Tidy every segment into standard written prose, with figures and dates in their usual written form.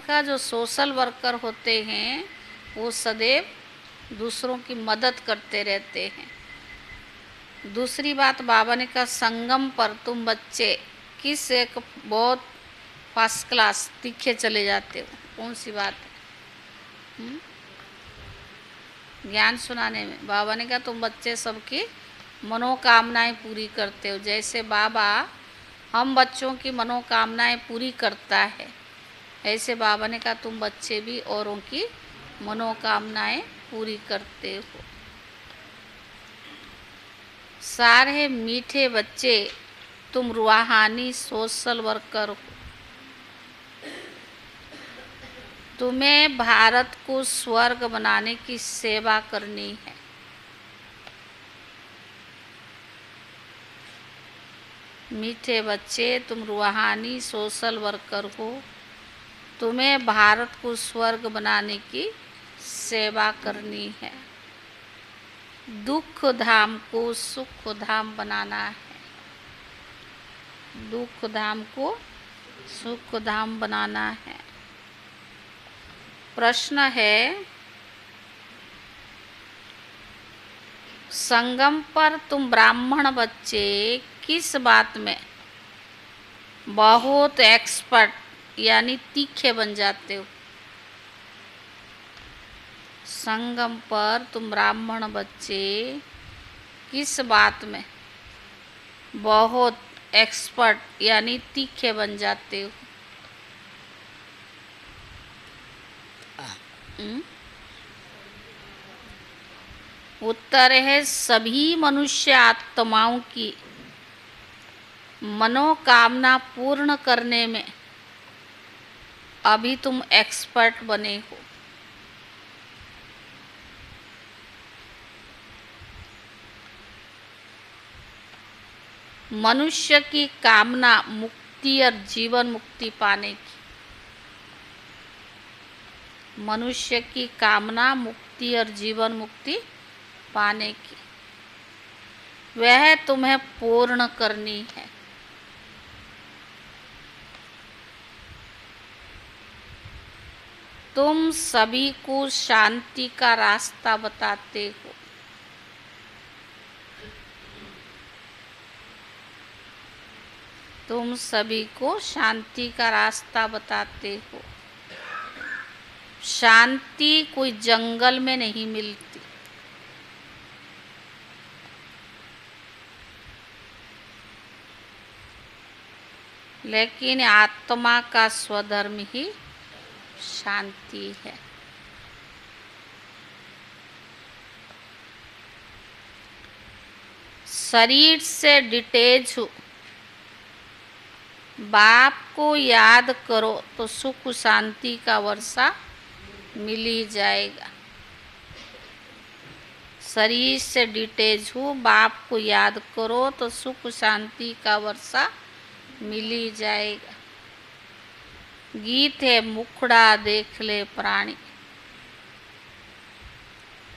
का जो social worker होते हैं वो सदैव दूसरों की मदद करते रहते हैं। दूसरी बात बाबा ने कहा, संगम पर तुम बच्चे किस एक बहुत फर्स्ट क्लास तीखे चले जाते हो। कौन सी बात है? ज्ञान सुनाने में। बाबा ने कहा तुम बच्चे सबकी मनोकामनाएं पूरी करते हो। जैसे बाबा हम बच्चों की मनोकामनाएं पूरी करता है, ऐसे बाबा ने कहा तुम बच्चे भी औरों की मनोकामनाएं पूरी करते हो। सारे मीठे बच्चे तुम रूहानी सोशल वर्कर हो। तुम्हें भारत को स्वर्ग बनाने की सेवा करनी है। मीठे बच्चे तुम रूहानी सोशल वर्कर हो। तुम्हें भारत को स्वर्ग बनाने की सेवा करनी है। दुख धाम को सुख धाम बनाना है। दुख धाम को सुख धाम बनाना है। प्रश्न है, संगम पर तुम ब्राह्मण बच्चे किस बात में बहुत एक्सपर्ट यानी तीखे बन जाते हो? संगम पर तुम ब्राह्मण बच्चे किस बात में बहुत एक्सपर्ट यानी तीखे बन जाते हो? उत्तर है, सभी मनुष्य आत्माओं की मनोकामना पूर्ण करने में अभी तुम एक्सपर्ट बने हो। मनुष्य की कामना मुक्ति और जीवन मुक्ति पाने की। मनुष्य की कामना मुक्ति और जीवन मुक्ति पाने की, वह तुम्हें पूर्ण करनी है। तुम सभी को शांति का रास्ता बताते हो। तुम सभी को शांति का रास्ता बताते हो। शांति कोई जंगल में नहीं मिलती। लेकिन आत्मा का स्वधर्म ही शांति है। शरीर से डिटेच हो, बाप को याद करो तो सुख शांति का वर्षा मिल ही जाएगा। शरीर से डिटेच हो, बाप को याद करो तो सुख शांति का वर्षा मिल ही जाएगा। गीत है, मुखड़ा देख ले प्राणी।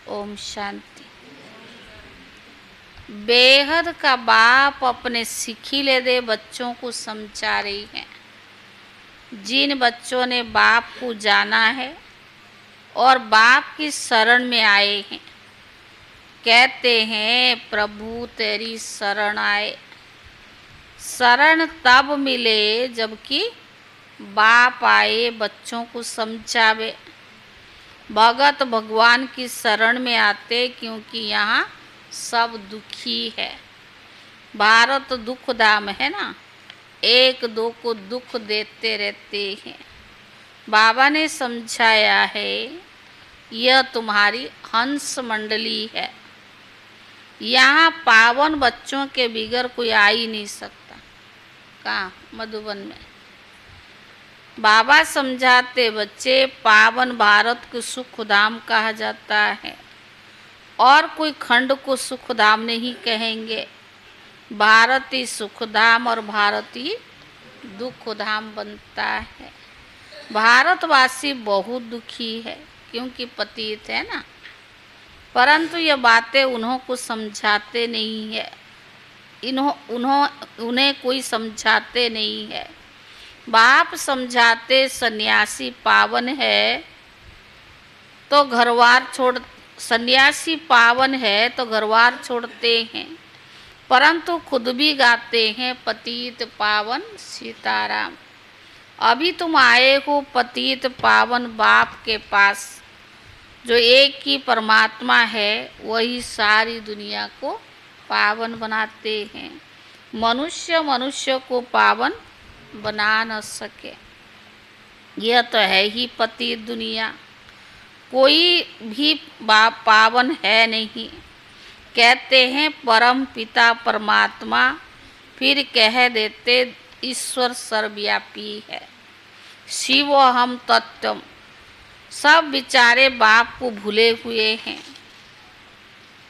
ओम शांति। बेहद का बाप अपने सिखिले दे बच्चों को समझा रही है। जिन बच्चों ने बाप को जाना है और बाप की शरण में आए हैं, कहते हैं प्रभु तेरी शरण आए। शरण तब मिले जबकि बाप आए बच्चों को समझावे। भगत भगवान की शरण में आते क्योंकि यहाँ सब दुखी है। भारत दुख धाम है ना, एक दो को दुख देते रहते हैं। बाबा ने समझाया है, यह तुम्हारी हंस मंडली है। यहाँ पावन बच्चों के बिगर कोई आ ही नहीं सकता। कहाँ? मधुबन में। बाबा समझाते बच्चे पावन भारत को सुखधाम कहा जाता है और कोई खंड को सुखधाम नहीं कहेंगे। भारत ही सुखधाम और भारत ही दुखधाम बनता है। भारतवासी बहुत दुखी है क्योंकि पतित है ना, परंतु ये बातें उन्हों को समझाते नहीं है। उन्हें कोई समझाते नहीं है। बाप समझाते सन्यासी पावन है तो घरवार छोड़ते हैं, परंतु खुद भी गाते हैं पतित पावन सीताराम। अभी तुम आए हो पतित पावन बाप के पास, जो एक ही परमात्मा है, वही सारी दुनिया को पावन बनाते हैं। मनुष्य को पावन बना न सके। यह तो है ही पतित दुनिया, कोई भी बाप पावन है नहीं। कहते हैं परम पिता परमात्मा, फिर कह देते ईश्वर सर्वव्यापी है। शिव हम तत्व, सब बेचारे बाप को भूले हुए हैं।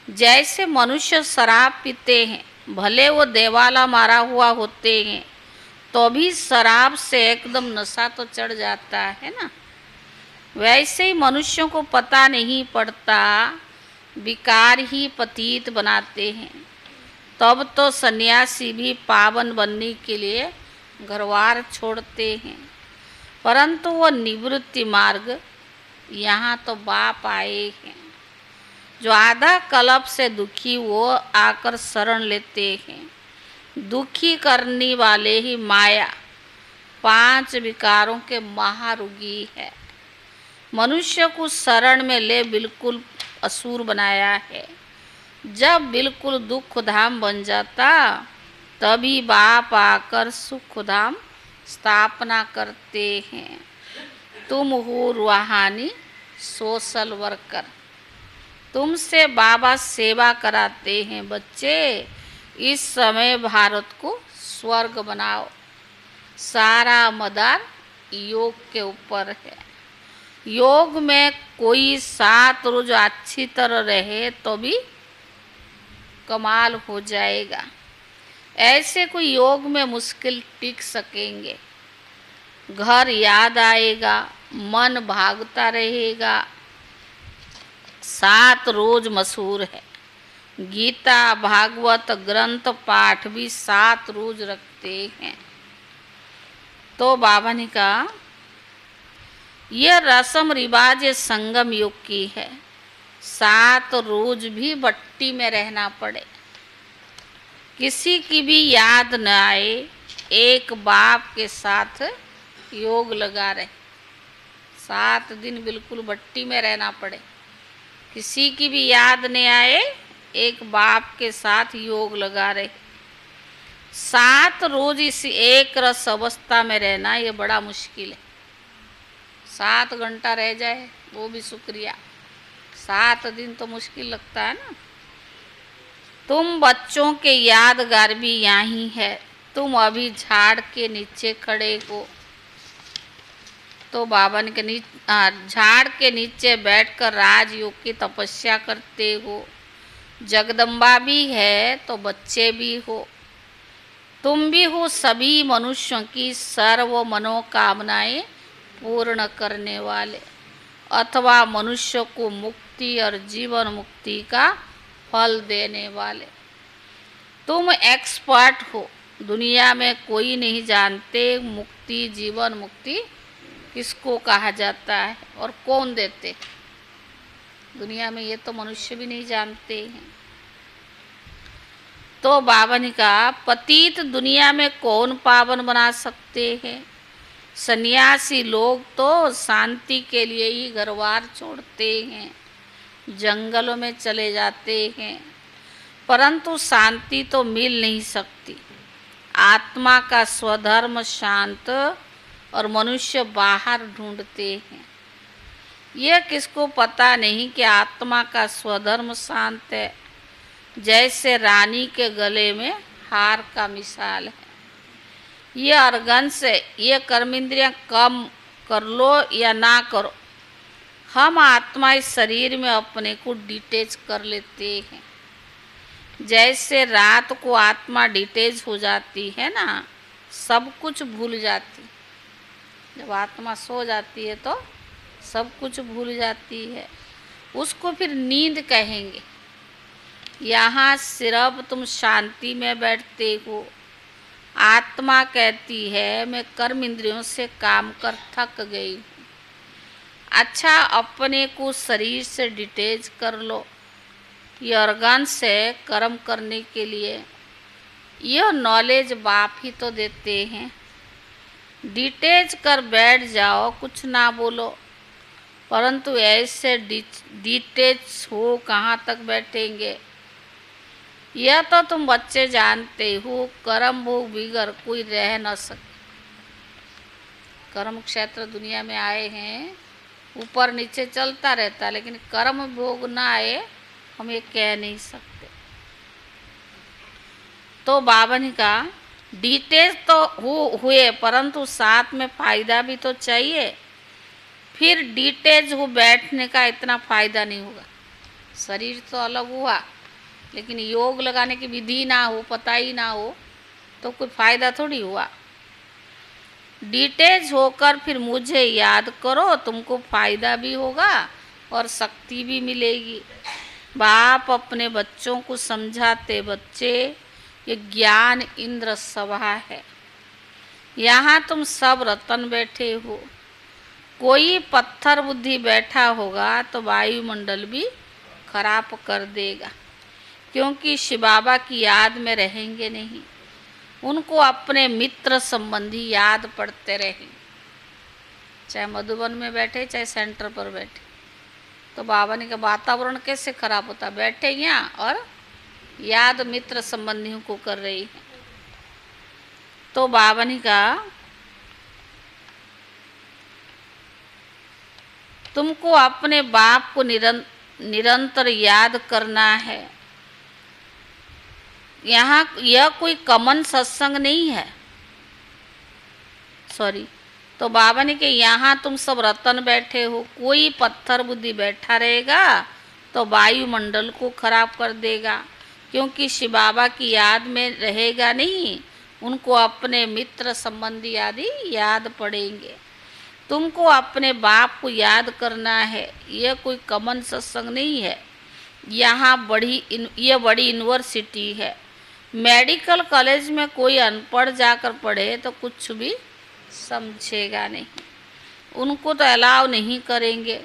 जैसे मनुष्य शराब पीते हैं, भले वो देवाला मारा हुआ होते हैं, तो भी शराब से एकदम नशा तो चढ़ जाता है ना। वैसे ही मनुष्यों को पता नहीं पड़ता, विकार ही पतित बनाते हैं। तब तो सन्यासी भी पावन बनने के लिए घरवार छोड़ते हैं, परंतु वो निवृत्ति मार्ग यहाँ तो बाप आए हैं। जो आधा कल्प से दुखी, वो आकर शरण लेते हैं। दुखी करने वाले ही माया 5 विकारों के महारोगी है। मनुष्य को शरण में ले बिल्कुल असुर बनाया है। जब बिल्कुल दुख धाम बन जाता, तभी बाप आकर सुख धाम स्थापना करते हैं। तुम हो रूहानी सोशल वर्कर, तुमसे बाबा सेवा कराते हैं। बच्चे, इस समय भारत को स्वर्ग बनाओ। सारा मदार योग के ऊपर है। योग में कोई 7 रोज अच्छी तरह रहे तो भी कमाल हो जाएगा। ऐसे कोई योग में मुश्किल टिक सकेंगे। घर याद आएगा, मन भागता रहेगा। 7 रोज मशहूर है। गीता भागवत ग्रंथ पाठ भी 7 रोज रखते हैं। तो बाबा ने कहा, यह रस्म रिवाज संगम युग की है। 7 रोज भी भट्टी में रहना पड़े, किसी की भी याद न आए, एक बाप के साथ योग लगा रहे। 7 दिन बिल्कुल भट्टी में रहना पड़े, किसी की भी याद नहीं आए, एक बाप के साथ योग लगा रहे। 7 रोज इस एक रस अवस्था में रहना ये बड़ा मुश्किल है। 7 घंटा रह जाए वो भी शुक्रिया, 7 दिन तो मुश्किल लगता है ना। तुम बच्चों के यादगार भी यहाँ है। तुम अभी झाड़ के नीचे खड़े हो, तो बाबा ने झाड़ के नीचे बैठकर राजयोग की तपस्या करते हो। जगदम्बा भी है तो बच्चे भी हो, तुम भी हो सभी मनुष्यों की सर्व मनोकामनाएं पूर्ण करने वाले, अथवा मनुष्य को मुक्ति और जीवन मुक्ति का फल देने वाले। तुम एक्सपर्ट हो, दुनिया में कोई नहीं जानते मुक्ति जीवन मुक्ति किसको कहा जाता है और कौन देते। दुनिया में ये तो मनुष्य भी नहीं जानते हैं। तो बाबा ने कहा, पतित दुनिया में कौन पावन बना सकते हैं। सन्यासी लोग तो शांति के लिए ही घरवार छोड़ते हैं, जंगलों में चले जाते हैं, परंतु शांति तो मिल नहीं सकती। आत्मा का स्वधर्म शांत और मनुष्य बाहर ढूंढते हैं। यह किसको पता नहीं कि आत्मा का स्वधर्म शांत है, जैसे रानी के गले में हार का मिसाल है। यह अर्गन से ये कर्मेंद्रियां कम कर लो या ना करो, हम आत्मा इस शरीर में अपने को डिटेच कर लेते हैं। जैसे रात को आत्मा डिटेच हो जाती है ना, सब कुछ भूल जाती। जब आत्मा सो जाती है तो सब कुछ भूल जाती है, उसको फिर नींद कहेंगे। यहाँ सिर्फ तुम शांति में बैठते हो, आत्मा कहती है मैं कर्म इंद्रियों से काम कर थक गई हूँ। अच्छा, अपने को शरीर से डिटेच कर लो। ये ऑर्गन से कर्म करने के लिए यह नॉलेज बाप ही तो देते हैं। डिटेच कर बैठ जाओ, कुछ ना बोलो, परंतु ऐसे डिटेच हो कहाँ तक बैठेंगे? यह तो तुम बच्चे जानते हो, कर्म भोग बिगर कोई रह न सके। कर्म क्षेत्र दुनिया में आए हैं, ऊपर नीचे चलता रहता, लेकिन कर्म भोग ना आए हम ये कह नहीं सकते। तो बाबा ने कहा डिटेच तो हुए, परंतु साथ में फायदा भी तो चाहिए। फिर डिटेच हो बैठने का इतना फायदा नहीं होगा। शरीर तो अलग हुआ, लेकिन योग लगाने की विधि ना हो, पता ही ना हो, तो कोई फायदा थोड़ी हुआ। डिटेच होकर फिर मुझे याद करो, तुमको फायदा भी होगा और शक्ति भी मिलेगी। बाप अपने बच्चों को समझाते, बच्चे ये ज्ञान इंद्र सभा है, यहाँ तुम सब रतन बैठे हो। कोई पत्थर बुद्धि बैठा होगा तो वायुमंडल भी खराब कर देगा, क्योंकि शिव बाबा की याद में रहेंगे नहीं। उनको अपने मित्र संबंधी याद पड़ते रहेंगे, चाहे मधुबन में बैठे चाहे सेंटर पर बैठे। तो बाबा ने कहा वातावरण कैसे खराब होता, बैठे यहाँ और याद मित्र संबंधियों को कर रही है। तो बाबा ने कहा तुमको अपने बाप को निरंतर याद करना है। यहाँ यह कोई कॉमन सत्संग नहीं है, सॉरी। तो बाबा ने कहा यहाँ तुम सब रतन बैठे हो, कोई पत्थर बुद्धि बैठा रहेगा तो वायुमंडल को खराब कर देगा, क्योंकि शिव बाबा की याद में रहेगा नहीं। उनको अपने मित्र संबंधी आदि याद पड़ेंगे। तुमको अपने बाप को याद करना है। यह कोई कॉमन सत्संग नहीं है, यहाँ यह बड़ी यूनिवर्सिटी है। मेडिकल कॉलेज में कोई अनपढ़ जाकर पढ़े तो कुछ भी समझेगा नहीं, उनको तो अलाउ नहीं करेंगे।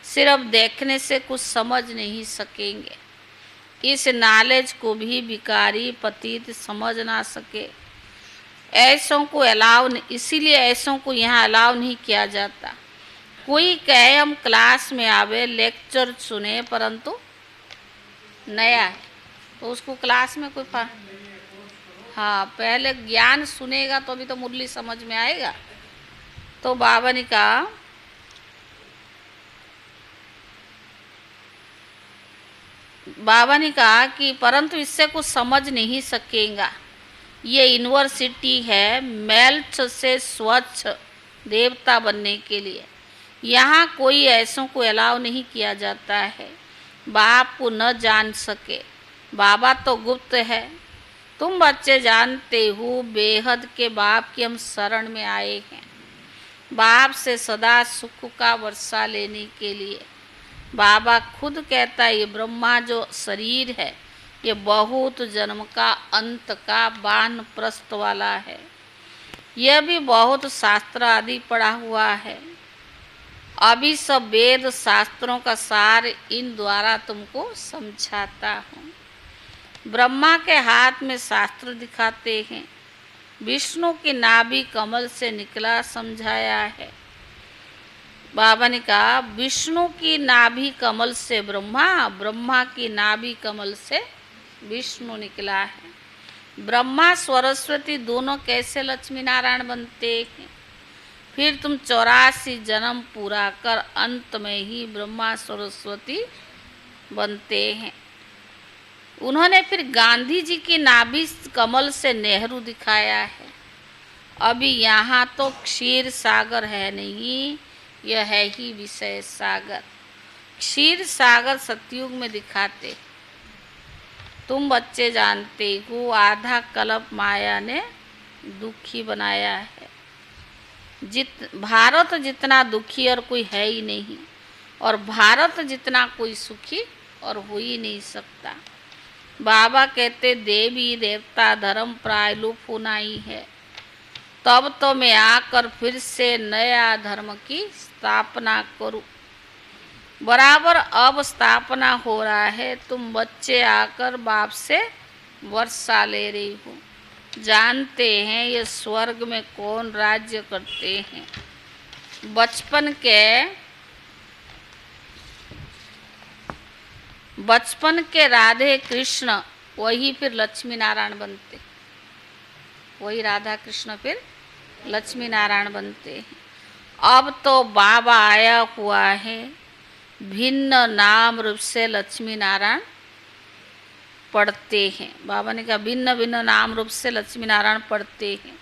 सिर्फ देखने से कुछ समझ नहीं सकेंगे। इस नॉलेज को भी भिखारी पतित समझ ना सके। ऐसों को अलाउ, इसीलिए ऐसों को यहाँ अलाउ नहीं किया जाता। कोई कहे हम क्लास में आवे लेक्चर सुने, परंतु नया है तो उसको क्लास में कोई हाँ, पहले ज्ञान सुनेगा तो अभी तो मुरली समझ में आएगा। तो बाबा ने कहा कि परंतु इससे कुछ समझ नहीं सकेगा। ये यूनिवर्सिटी है मेल्थ से स्वच्छ देवता बनने के लिए। यहाँ कोई ऐसों को अलाउ नहीं किया जाता है। बाप को न जान सके, बाबा तो गुप्त है। तुम बच्चे जानते हो बेहद के बाप की हम शरण में आए हैं, बाप से सदा सुख का वर्षा लेने के लिए। बाबा खुद कहता है ये ब्रह्मा जो शरीर है ये बहुत जन्म का अंत का वानप्रस्थ वाला है। यह भी बहुत शास्त्र आदि पढ़ा हुआ है। अभी सब वेद शास्त्रों का सार इन द्वारा तुमको समझाता हूँ। ब्रह्मा के हाथ में शास्त्र दिखाते हैं, विष्णु की नाभि कमल से निकला समझाया है। बाबा ने कहा विष्णु की नाभि कमल से ब्रह्मा, ब्रह्मा की नाभि कमल से विष्णु निकला है। ब्रह्मा सरस्वती दोनों कैसे लक्ष्मी नारायण बनते हैं? फिर तुम 84 जन्म पूरा कर अंत में ही ब्रह्मा सरस्वती बनते हैं। उन्होंने फिर गांधी जी की नाभि कमल से नेहरू दिखाया है। अभी यहाँ तो क्षीर सागर है नहीं, यह है ही विषय सागर। क्षीर सागर सतयुग में दिखाते। तुम बच्चे जानते हो आधा कल्प माया ने दुखी बनाया है। भारत जितना दुखी और कोई है ही नहीं, और भारत जितना कोई सुखी और हो ही नहीं सकता। बाबा कहते देवी देवता धर्म प्राय लुप होना ही है, तब तो मैं आकर फिर से नया धर्म की स्थापना करूं। बराबर अब स्थापना हो रहा है, तुम बच्चे आकर बाप से वर्षा ले रही हो। जानते हैं ये स्वर्ग में कौन राज्य करते हैं। बचपन के राधे कृष्ण वही फिर लक्ष्मी नारायण बनते, वही राधा कृष्ण फिर लक्ष्मी नारायण बनते हैं। अब तो बाबा आया हुआ है, भिन्न नाम रूप से लक्ष्मी नारायण पढ़ते हैं। बाबा ने कहा भिन्न भिन्न नाम रूप से लक्ष्मी नारायण पढ़ते हैं।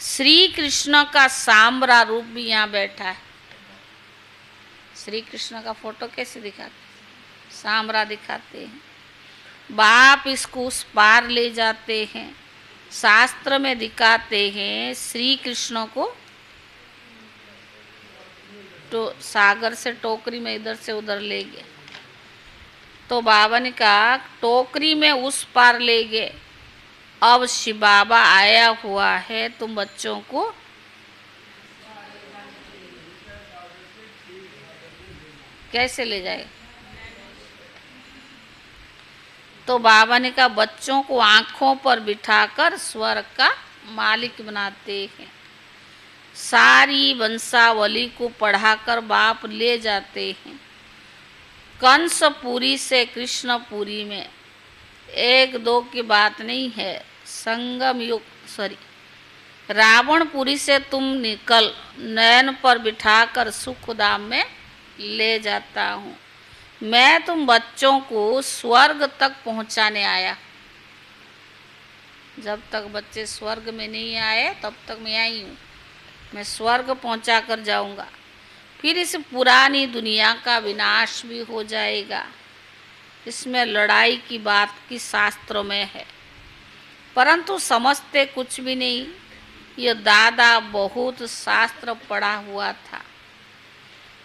श्री कृष्ण का सांबरा रूप भी यहाँ बैठा है। श्री कृष्ण का फोटो कैसे दिखाते, सांबरा दिखाते हैं। बाप इसको उस पार ले जाते हैं। शास्त्र में दिखाते हैं श्री कृष्ण को तो सागर से टोकरी में इधर से उधर ले गए, तो बाबा ने कहा टोकरी में उस पार ले गए। अब शिव बाबा आया हुआ है, तुम बच्चों को कैसे ले जाए। तो बाबा ने कहा बच्चों को आंखों पर बिठाकर स्वर्ग का मालिक बनाते हैं। सारी वंशावली को पढ़ाकर बाप ले जाते हैं। कंसपुरी से कृष्णपुरी में, एक दो की बात नहीं है, संगम युग रावणपुरी से तुम निकल नयन पर बिठाकर सुखधाम में ले जाता हूँ। मैं तुम बच्चों को स्वर्ग तक पहुँचाने आया। जब तक बच्चे स्वर्ग में नहीं आए तब तक मैं आई हूँ। मैं स्वर्ग पहुँचा कर जाऊँगा, फिर इस पुरानी दुनिया का विनाश भी हो जाएगा। इसमें लड़ाई की बात की शास्त्रों में है, परंतु समझते कुछ भी नहीं। ये दादा बहुत शास्त्र पढ़ा हुआ था।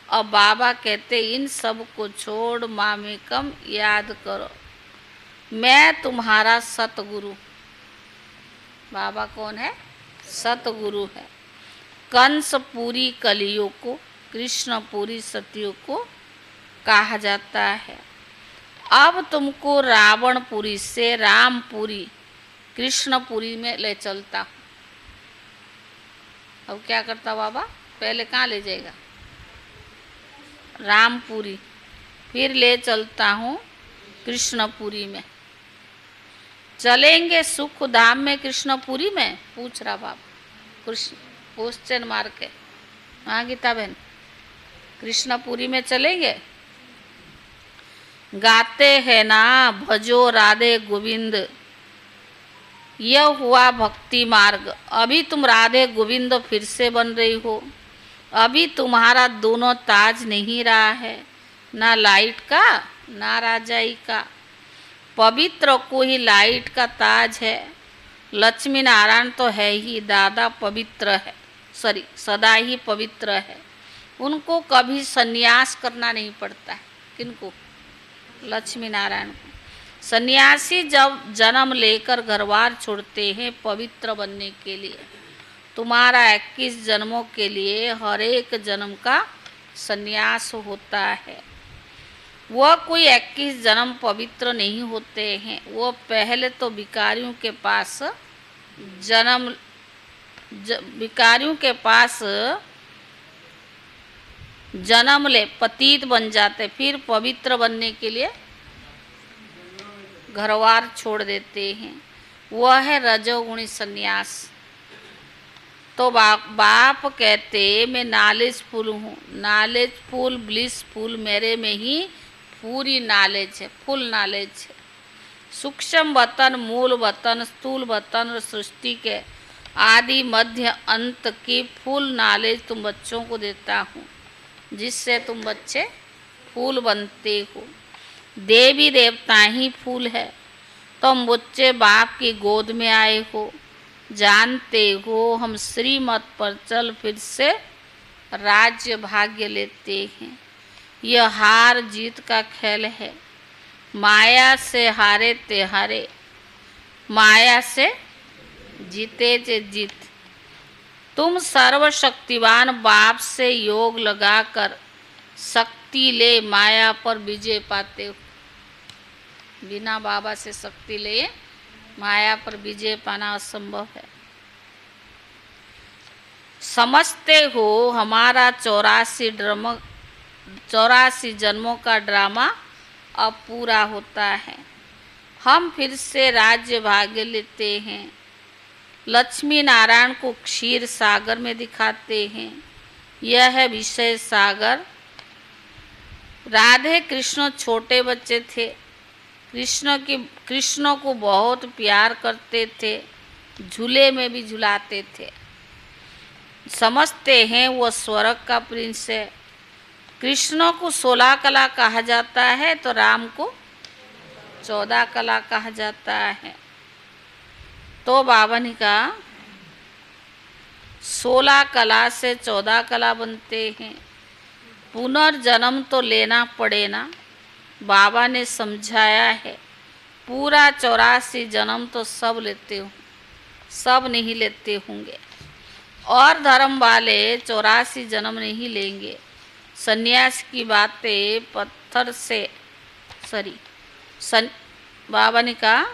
अब बाबा कहते इन सब को छोड़ मामेकम याद करो, मैं तुम्हारा सतगुरु। बाबा कौन है? सतगुरु है। कंसपुरी कलियुग को, कृष्णपुरी सतयुग को कहा जाता है। अब तुमको रावणपुरी से रामपुरी कृष्णपुरी में ले चलता हूँ। अब क्या करता बाबा? पहले कहाँ ले जाएगा? रामपुरी, फिर ले चलता हूँ कृष्णपुरी में। चलेंगे सुख धाम में कृष्णपुरी में? पूछ रहा बाबा, कृष्ण क्वेश्चन मार के। हाँ गीता बहन, कृष्णपुरी में चलेंगे? गाते हैं ना भजो राधे गोविंद, यह हुआ भक्ति मार्ग। अभी तुम राधे गोविंद फिर से बन रही हो। अभी तुम्हारा दोनों ताज नहीं रहा है, ना लाइट का ना राजाई का। पवित्र को ही लाइट का ताज है। लक्ष्मी नारायण तो है ही, दादा पवित्र है, सदा ही पवित्र है। उनको कभी संन्यास करना नहीं पड़ता है। किनको? लक्ष्मी नारायण को। सन्यासी जब जन्म लेकर घरबार छोड़ते हैं पवित्र बनने के लिए, तुम्हारा 21 जन्मों के लिए हर एक जन्म का सन्यास होता है। वह कोई 21 जन्म पवित्र नहीं होते हैं। वो पहले तो भिखारियों के पास जन्म ले पतित बन जाते, फिर पवित्र बनने के लिए घरवार छोड़ देते हैं। वह है रजोगुणी सन्यास। तो बाप कहते मैं नॉलेजफुल हूँ। नॉलेजफुल ब्लिसफुल मेरे में ही पूरी नॉलेज है, फुल नॉलेज है। सूक्ष्म वतन, मूल वतन, स्थूल वतन और सृष्टि के आदि मध्य अंत की फुल नॉलेज तुम बच्चों को देता हूँ, जिससे तुम बच्चे फूल बनते हो। देवी देवता ही फूल है। तुम बच्चे बाप की गोद में आए हो। जानते हो हम श्रीमत पर चल फिर से राज्य भाग्य लेते हैं। यह हार जीत का खेल है। माया से हारे ते हारे, माया से जीते ते जीत। तुम सर्वशक्तिवान बाप से योग लगाकर शक्ति ले माया पर विजय पाते हो। बिना बाबा से शक्ति ले माया पर विजय पाना असंभव है। समझते हो हमारा 84 जन्मों का ड्रामा अब पूरा होता है। हम फिर से राज्य भाग्य लेते हैं। लक्ष्मी नारायण को क्षीर सागर में दिखाते हैं। यह है विषय सागर। राधे कृष्ण छोटे बच्चे थे। कृष्ण को बहुत प्यार करते थे, झूले में भी झुलाते थे। समझते हैं वो स्वर्ग का प्रिंस है। कृष्ण को 16 कला कहा जाता है तो राम को 14 कला कहा जाता है। तो बाबा ने कहा 16 कला से 14 कला बनते हैं। पुनर्जन्म तो लेना पड़े ना। बाबा ने समझाया है पूरा 84 जन्म तो सब लेते हो, सब नहीं लेते होंगे। और धर्म वाले 84 जन्म नहीं लेंगे। सन्यास की बातें पत्थर से बाबा ने कहा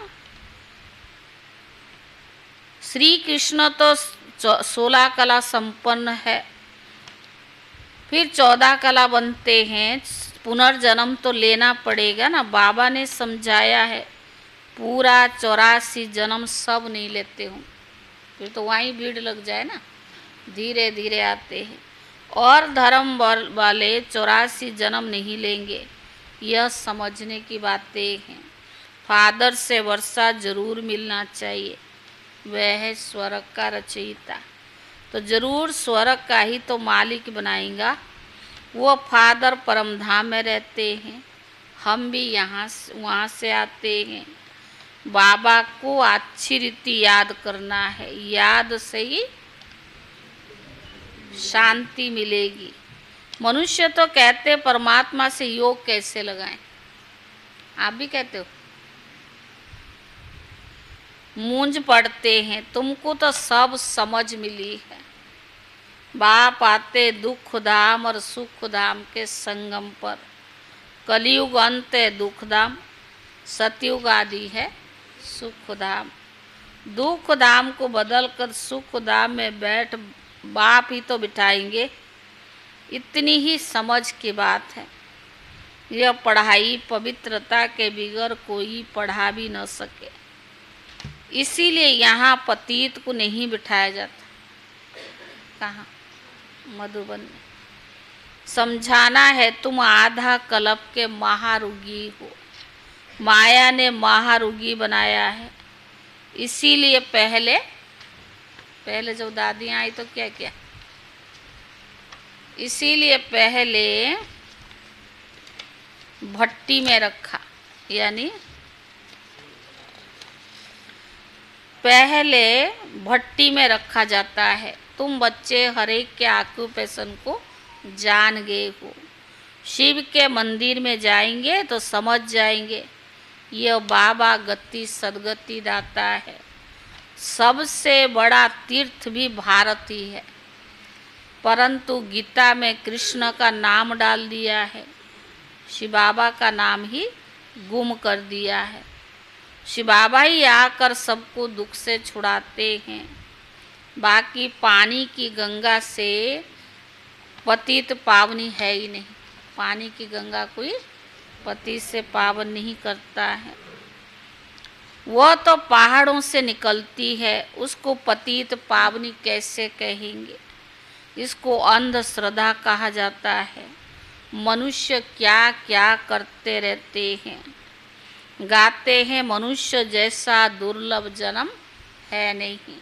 श्री कृष्ण तो 16 कला संपन्न है, फिर 14 कला बनते हैं। पुनर्जन्म तो लेना पड़ेगा ना। बाबा ने समझाया है पूरा 84 जन्म सब नहीं लेते हूँ, फिर तो वहीं भीड़ लग जाए ना। धीरे धीरे आते हैं। और धर्म वाले 84 जन्म नहीं लेंगे। यह समझने की बातें हैं। फादर से वर्षा जरूर मिलना चाहिए। वह है स्वर्ग का रचयिता, तो जरूर स्वर्ग का ही तो मालिक बनाएगा। वो फादर परमधाम में रहते हैं, हम भी वहाँ से आते हैं। बाबा को अच्छी रीति याद करना है। याद से ही शांति मिलेगी। मनुष्य तो कहते परमात्मा से योग कैसे लगाएं, आप भी कहते हो। मूंज पड़ते हैं। तुमको तो सब समझ मिली है। बाप आते दुख धाम और सुख धाम के संगम पर। कलयुग अंत है दुख धाम, सतयुग आदि है सुख धाम। दुख धाम को बदलकर सुख धाम में बैठ बाप ही तो बिठाएंगे। इतनी ही समझ की बात है। यह पढ़ाई पवित्रता के बिगड़ कोई पढ़ा भी न सके। इसीलिए यहाँ पतित को नहीं बिठाया जाता। कहाँ? मधुबन में। समझाना है तुम आधा कल्प के महारुगी हो। माया ने महारुगी बनाया है। इसीलिए पहले जब दादी आई तो क्या किया, इसीलिए पहले भट्टी में रखा। यानी पहले भट्टी में रखा जाता है। तुम बच्चे हर एक के ऑक्यूपेशन को जान गए हो। शिव के मंदिर में जाएंगे तो समझ जाएंगे यह बाबा गति सदगति दाता है। सबसे बड़ा तीर्थ भी भारत ही है, परंतु गीता में कृष्ण का नाम डाल दिया है, शिव बाबा का नाम ही गुम कर दिया है। शिव बाबा ही आकर सबको दुख से छुड़ाते हैं। बाकी पानी की गंगा से पतित पावनी है ही नहीं। पानी की गंगा कोई पति से पावन नहीं करता है। वह तो पहाड़ों से निकलती है, उसको पतित पावनी कैसे कहेंगे। इसको अंधश्रद्धा कहा जाता है। मनुष्य क्या क्या करते रहते हैं। गाते हैं मनुष्य जैसा दुर्लभ जन्म है नहीं।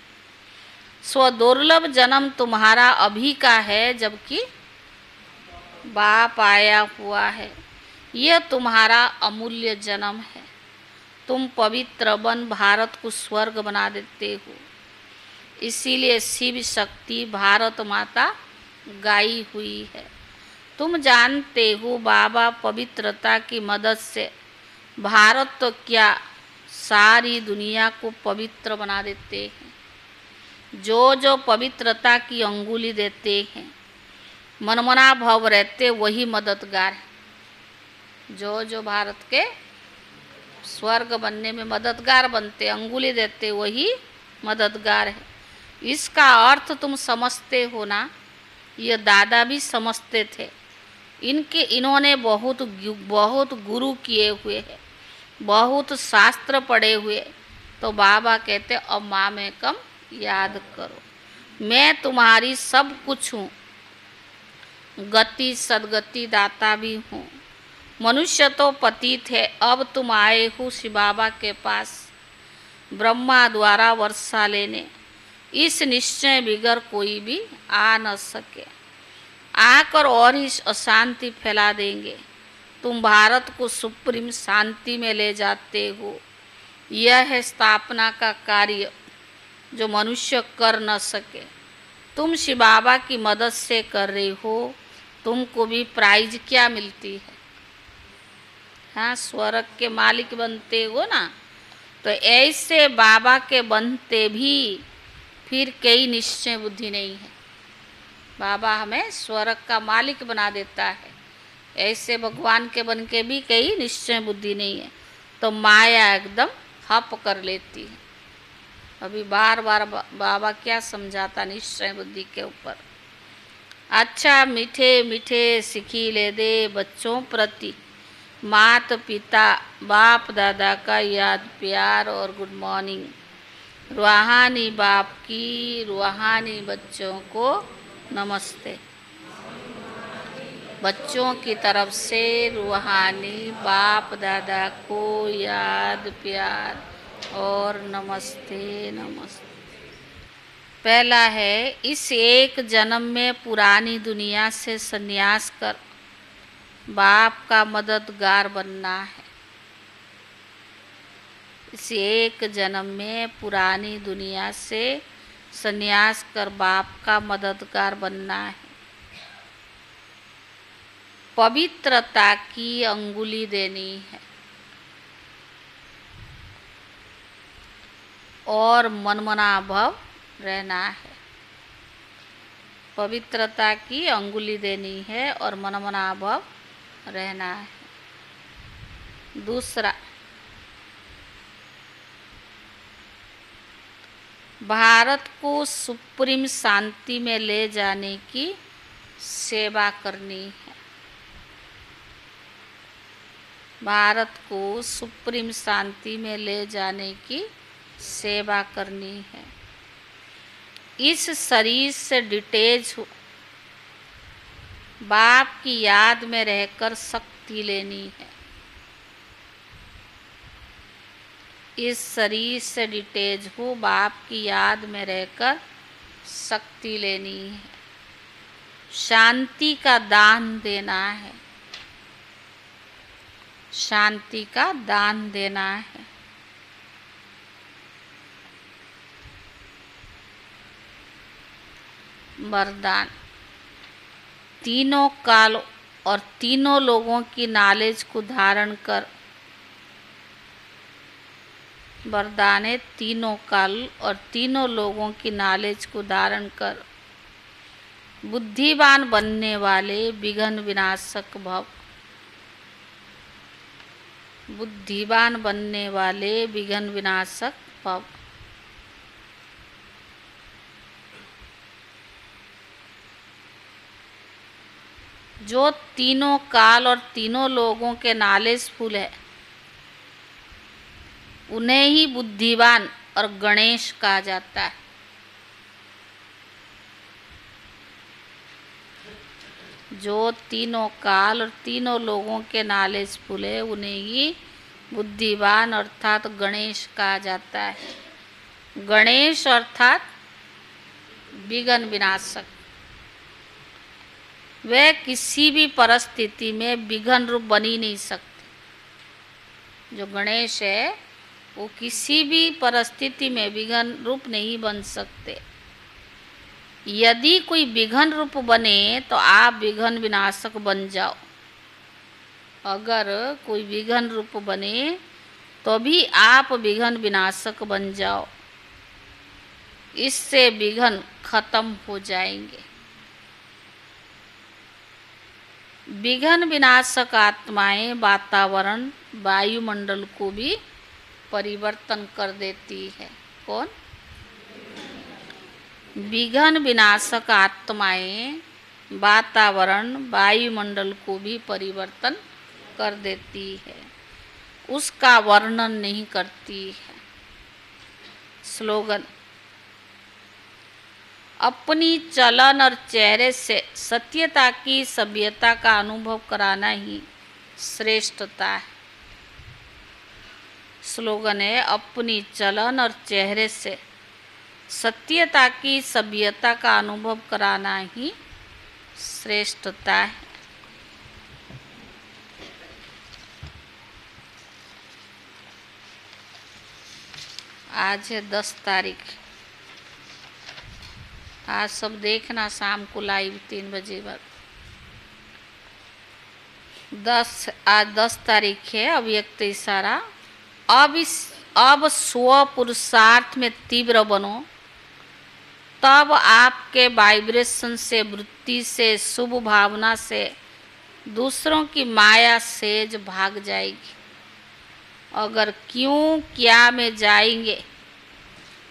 स्व दुर्लभ जन्म तुम्हारा अभी का है, जबकि बाप आया हुआ है। यह तुम्हारा अमूल्य जन्म है। तुम पवित्र बन भारत को स्वर्ग बना देते हो। इसीलिए शिव शक्ति भारत माता गाई हुई है। तुम जानते हो बाबा पवित्रता की मदद से भारत तो क्या, सारी दुनिया को पवित्र बना देते हैं। जो जो पवित्रता की अंगुली देते हैं, मनमना भाव रहते, वही मददगार है। जो जो भारत के स्वर्ग बनने में मददगार बनते, अंगुली देते, वही मददगार है। इसका अर्थ तुम समझते हो ना? ये दादा भी समझते थे। इन्होंने बहुत गुरु किए हुए हैं, बहुत शास्त्र पढ़े हुए। तो बाबा कहते अब माँ में कम याद करो, मैं तुम्हारी सब कुछ हूँ, गति सदगति दाता भी हूँ। मनुष्य तो पतित है, अब तुम आए हो शिव बाबा के पास ब्रह्मा द्वारा वर्षा लेने। इस निश्चय बिगर कोई भी आ न सके। आकर और ही अशांति फैला देंगे। तुम भारत को सुप्रीम शांति में ले जाते हो। यह है स्थापना का कार्य जो मनुष्य कर न सके। तुम शिव बाबा की मदद से कर रहे हो। तुमको भी प्राइज क्या मिलती है? हाँ, स्वर्ग के मालिक बनते हो ना। तो ऐसे बाबा के बनते भी फिर कई निश्चय बुद्धि नहीं है। बाबा हमें स्वर्ग का मालिक बना देता है, ऐसे भगवान के बन के भी कई निश्चय बुद्धि नहीं है। तो माया एकदम हप कर लेती है। अभी बार बार बाबा क्या समझाता निश्चय बुद्धि के ऊपर। अच्छा मीठे मीठे सिखी ले दे बच्चों प्रति मात पिता बाप दादा का याद प्यार और गुड मॉर्निंग। रूहानी बाप की रूहानी बच्चों को नमस्ते। बच्चों की तरफ से रूहानी बाप दादा को याद प्यार और नमस्ते नमस्ते। पहला है, इस एक जन्म में पुरानी दुनिया से संन्यास कर बाप का मददगार बनना है। इस एक जन्म में पुरानी दुनिया से संन्यास कर बाप का मददगार बनना है। पवित्रता की अंगुली देनी है और मनमना भव रहना है। पवित्रता की अंगुली देनी है और मनमना भव रहना है। दूसरा, भारत को सुप्रीम शांति में ले जाने की सेवा करनी है। भारत को सुप्रीम शांति में ले जाने की सेवा करनी है। इस शरीर से डिटेच हो, बाप की याद में रहकर शक्ति लेनी है। इस शरीर से डिटेच हो, बाप की याद में रहकर शक्ति लेनी है। शांति का दान देना है। शांति का दान देना है। वरदान, तीनों काल और तीनों लोगों की नॉलेज को धारण कर। वरदान है, तीनों काल और तीनों लोगों की नॉलेज को धारण कर बुद्धिमान बनने वाले विघ्न विनाशक भव। बुद्धिमान बनने वाले विघ्न विनाशक भव। जो तीनों काल और तीनों लोगों के नॉलेजफुल है, उन्हें ही बुद्धिमान और गणेश कहा जाता है। जो तीनों काल और तीनों लोगों के नॉलेजफुल है, उन्हें ही बुद्धिमान अर्थात गणेश कहा जाता है। गणेश अर्थात विघ्न विनाशक। वे किसी भी परिस्थिति में विघ्न रूप बन ही नहीं सकते। जो गणेश है वो किसी भी परिस्थिति में विघ्न रूप नहीं बन सकते। यदि कोई विघ्न रूप बने तो आप विघ्न विनाशक बन जाओ। अगर कोई विघ्न रूप बने तो भी आप विघ्न विनाशक बन जाओ, इससे विघ्न खत्म हो जाएंगे। विघ्न विनाशक आत्माएं वातावरण वायुमंडल को भी परिवर्तन कर देती है। कौन? विघ्न विनाशक आत्माएं वातावरण वायुमंडल को भी परिवर्तन कर देती है, उसका वर्णन नहीं करती है। स्लोगन: अपनी चलन और चेहरे से सत्यता की सभ्यता का अनुभव कराना ही श्रेष्ठता है। स्लोगन है: अपनी चलन और चेहरे से सत्यता की सभ्यता का अनुभव कराना ही श्रेष्ठता है। आज है 10 तारीख। आज सब देखना शाम को लाइव 3 बजे बाद। आज 10 तारीख है। अव्यक्त इशारा। अब स्व पुरुषार्थ में तीव्र बनो, तब आपके वाइब्रेशन से, वृत्ति से, शुभ भावना से दूसरों की माया सेज भाग जाएगी। अगर क्यों क्या में जाएंगे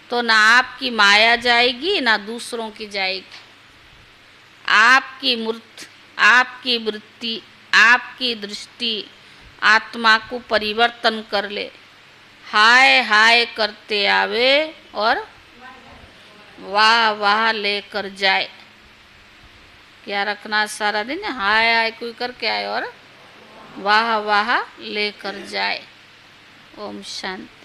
तो ना आपकी माया जाएगी ना दूसरों की जाएगी। आपकी मूर्त, आपकी वृत्ति, आपकी दृष्टि आत्मा को परिवर्तन कर ले, हाय हाय करते आवे और वाह वाह लेकर जाए। क्या रखना सारा दिन? हाय हाय कोई करके आए और वाह वाह लेकर जाए। ओम शांति।